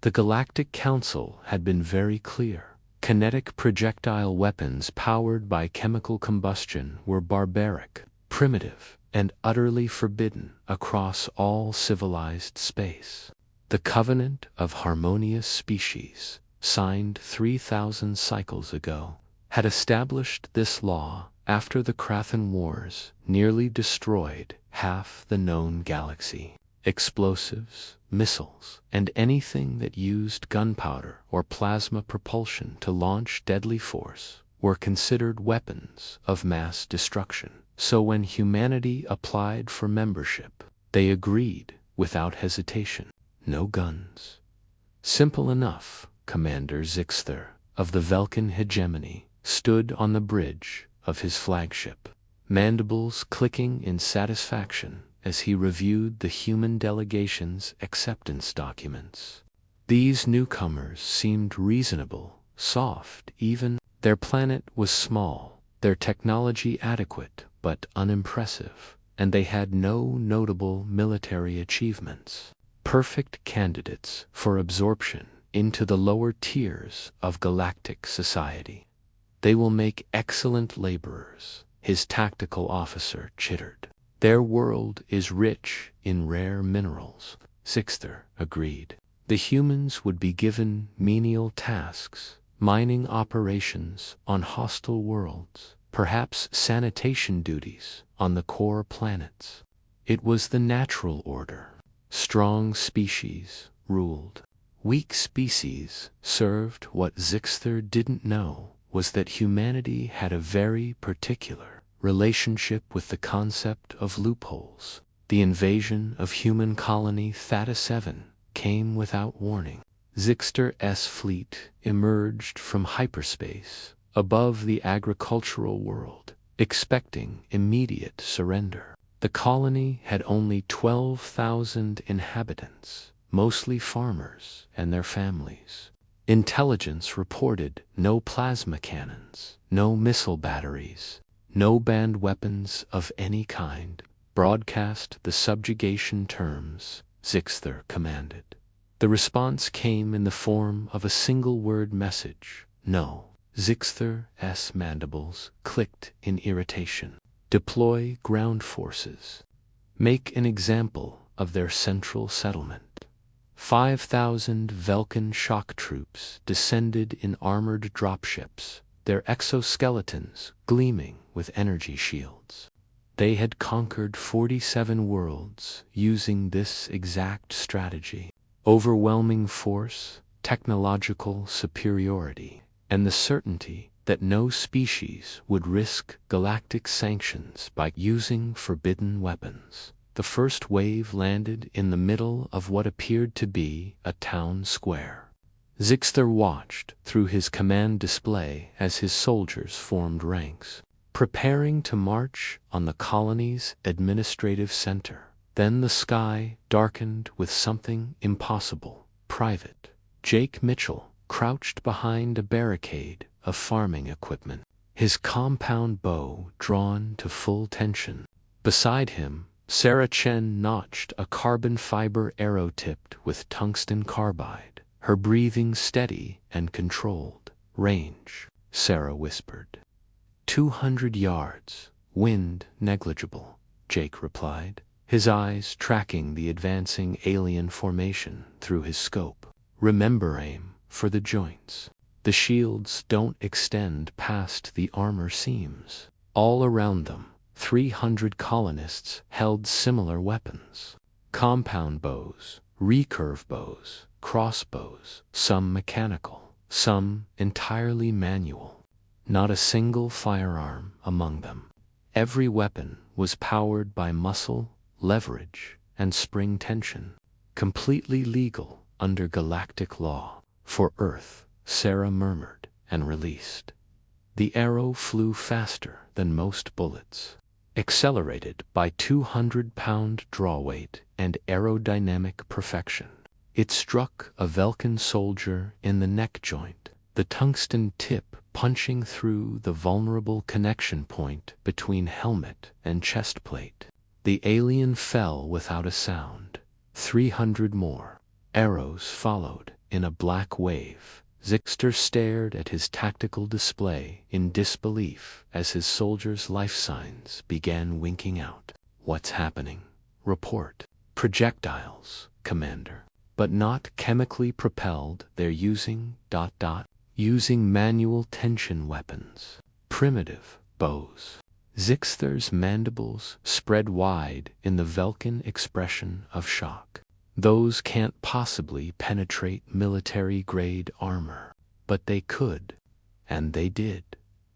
The Galactic Council had been very clear. Kinetic projectile weapons powered by chemical combustion were barbaric, primitive, and utterly forbidden across all civilized space. The Covenant of Harmonious Species, signed 3,000 cycles ago, had established this law after the Krathan Wars nearly destroyed half the known galaxy. Explosives, missiles, and anything that used gunpowder or plasma propulsion to launch deadly force were considered weapons of mass destruction. So when humanity applied for membership, they agreed without hesitation. No guns. Simple enough. Commander Zixter of the Velkin hegemony stood on the bridge of his flagship, mandibles clicking in satisfaction as he reviewed the human delegation's acceptance documents. These newcomers seemed reasonable, soft even. Their planet was small, their technology adequate but unimpressive, and they had no notable military achievements. Perfect candidates for absorption into the lower tiers of galactic society. They will make excellent laborers, his tactical officer chittered. Their world is rich in rare minerals, Zixter agreed. The humans would be given menial tasks, mining operations on hostile worlds, perhaps sanitation duties on the core planets. It was the natural order. Strong species ruled. Weak species served. What Zixter didn't know was that humanity had a very particular relationship with the concept of loopholes. The invasion of human colony Theta 7 came without warning. Zixter's fleet emerged from hyperspace above the agricultural world, expecting immediate surrender. The colony had only 12,000 inhabitants, mostly farmers and their families. Intelligence reported no plasma cannons, no missile batteries, no banned weapons of any kind. Broadcast the subjugation terms, Zixter commanded. The response came in the form of a single-word message, no. Zixter's mandibles clicked in irritation. Deploy ground forces. Make an example of their central settlement. 5,000 Velkin shock troops descended in armored dropships, their exoskeletons gleaming with energy shields. They had conquered 47 worlds using this exact strategy. Overwhelming force, technological superiority, and the certainty that no species would risk galactic sanctions by using forbidden weapons. The first wave landed in the middle of what appeared to be a town square. Zixter watched through his command display as his soldiers formed ranks, preparing to march on the colony's administrative center. Then the sky darkened with something impossible. Private Jake Mitchell crouched behind a barricade of farming equipment, his compound bow drawn to full tension. Beside him, Sarah Chen notched a carbon fiber arrow tipped with tungsten carbide, her breathing steady and controlled. Range, Sarah whispered. 200 yards, wind negligible, Jake replied, his eyes tracking the advancing alien formation through his scope. Remember, aim for the joints. The shields don't extend past the armor seams. All around them, 300 colonists held similar weapons. Compound bows, recurve bows, crossbows, some mechanical, some entirely manual. Not a single firearm among them. Every weapon was powered by muscle, leverage, and spring tension. Completely legal under galactic law. For Earth, Sarah murmured and released. The arrow flew faster than most bullets, accelerated by 200-pound draw weight and aerodynamic perfection. It struck a Velkin soldier in the neck joint, the tungsten tip punching through the vulnerable connection point between helmet and chest plate. The alien fell without a sound. 300 more arrows followed, in a black wave. Zixter stared at his tactical display in disbelief as his soldiers' life signs began winking out. "What's happening?" "Report." "Projectiles, Commander. But not chemically propelled. They're using manual tension weapons. Primitive bows." Zixter's mandibles spread wide in the Velkin expression of shock. "Those can't possibly penetrate military-grade armor." But they could, and they did.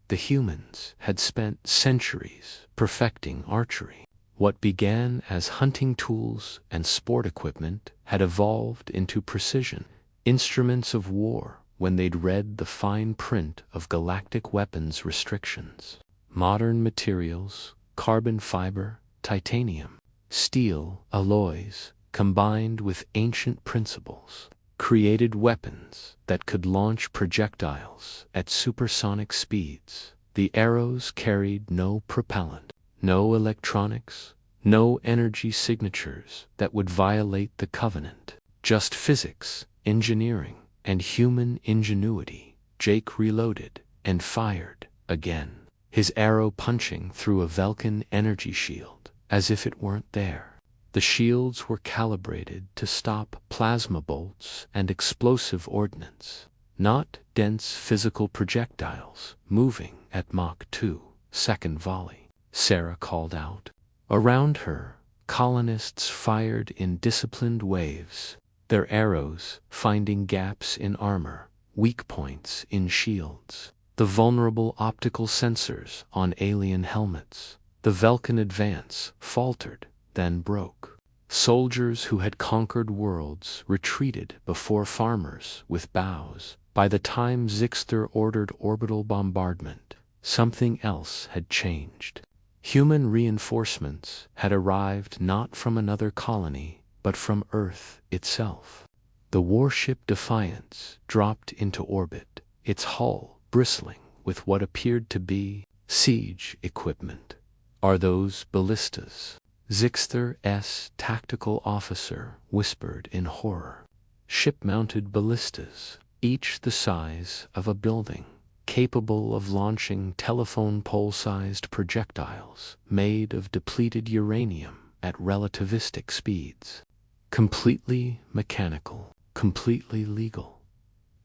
The humans had spent centuries perfecting archery. What began as hunting tools and sport equipment had evolved into precision instruments of war when they'd read the fine print of galactic weapons restrictions. Modern materials, carbon fiber, titanium, steel alloys, combined with ancient principles, created weapons that could launch projectiles at supersonic speeds. The arrows carried no propellant, no electronics, no energy signatures that would violate the Covenant. Just physics, engineering, and human ingenuity. Jake reloaded and fired again, his arrow punching through a Velkin energy shield, as if it weren't there. The shields were calibrated to stop plasma bolts and explosive ordnance, not dense physical projectiles moving at Mach 2. "Second volley," Sarah called out. Around her, colonists fired in disciplined waves, their arrows finding gaps in armor, weak points in shields, the vulnerable optical sensors on alien helmets. The Velkin advance faltered, then broke. Soldiers who had conquered worlds retreated before farmers with bows. By the time Zixter ordered orbital bombardment, something else had changed. Human reinforcements had arrived not from another colony, but from Earth itself. The warship Defiance dropped into orbit, its hull bristling with what appeared to be siege equipment. "Are those ballistas?" Zixter's tactical officer whispered in horror. "Ship-mounted ballistas, each the size of a building, capable of launching telephone pole-sized projectiles made of depleted uranium at relativistic speeds. Completely mechanical, completely legal."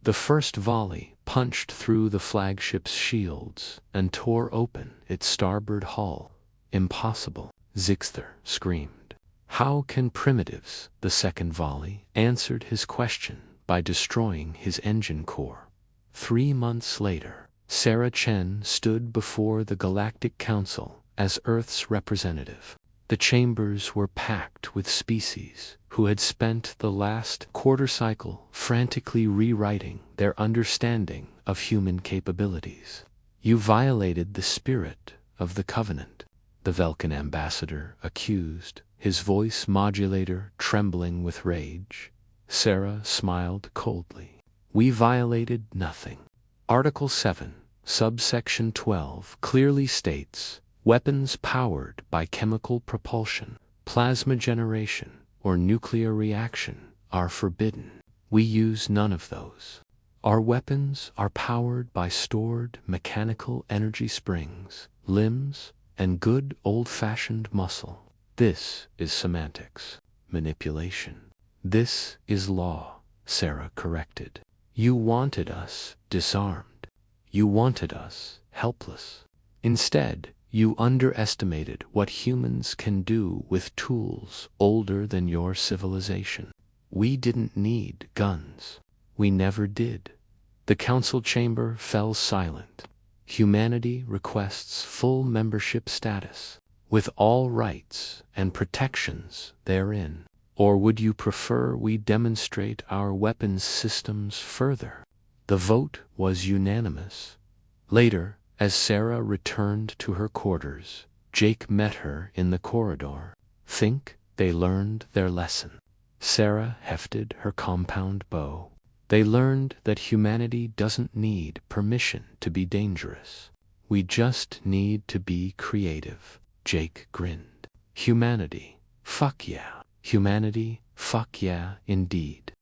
The first volley punched through the flagship's shields and tore open its starboard hull. "Impossible," Zixter screamed. "How can primitives?" The second volley answered his question by destroying his engine core. 3 months later, Sarah Chen stood before the Galactic Council as Earth's representative. The chambers were packed with species who had spent the last quarter cycle frantically rewriting their understanding of human capabilities. "You violated the spirit of the Covenant," the Velkin ambassador accused, his voice modulator trembling with rage. Sarah smiled coldly. "We violated nothing. Article 7, subsection 12 clearly states, weapons powered by chemical propulsion, plasma generation, or nuclear reaction are forbidden. We use none of those. Our weapons are powered by stored mechanical energy springs, limbs, and good old-fashioned muscle. This is semantics, manipulation. This is law," Sarah corrected. "You wanted us disarmed. You wanted us helpless. Instead, you underestimated what humans can do with tools older than your civilization. We didn't need guns. We never did." The council chamber fell silent. "Humanity requests full membership status, with all rights and protections therein. Or would you prefer we demonstrate our weapons systems further?" The vote was unanimous. Later, as Sarah returned to her quarters, Jake met her in the corridor. "Think they learned their lesson?" Sarah hefted her compound bow. "They learned that humanity doesn't need permission to be dangerous. We just need to be creative." Jake grinned. "Humanity, fuck yeah. Humanity, fuck yeah, indeed."